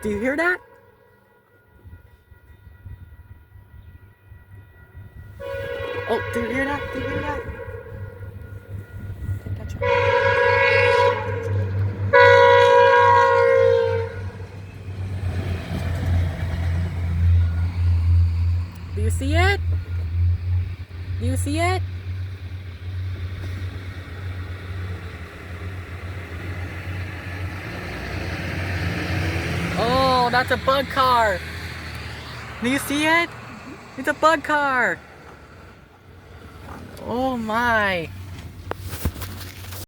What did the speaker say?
Do you hear that? Oh, do you hear that? Do you hear that? Catch it. Do you see it? Do you see it? Oh, that's a bug car. Do you see it? It's a bug car. Oh my.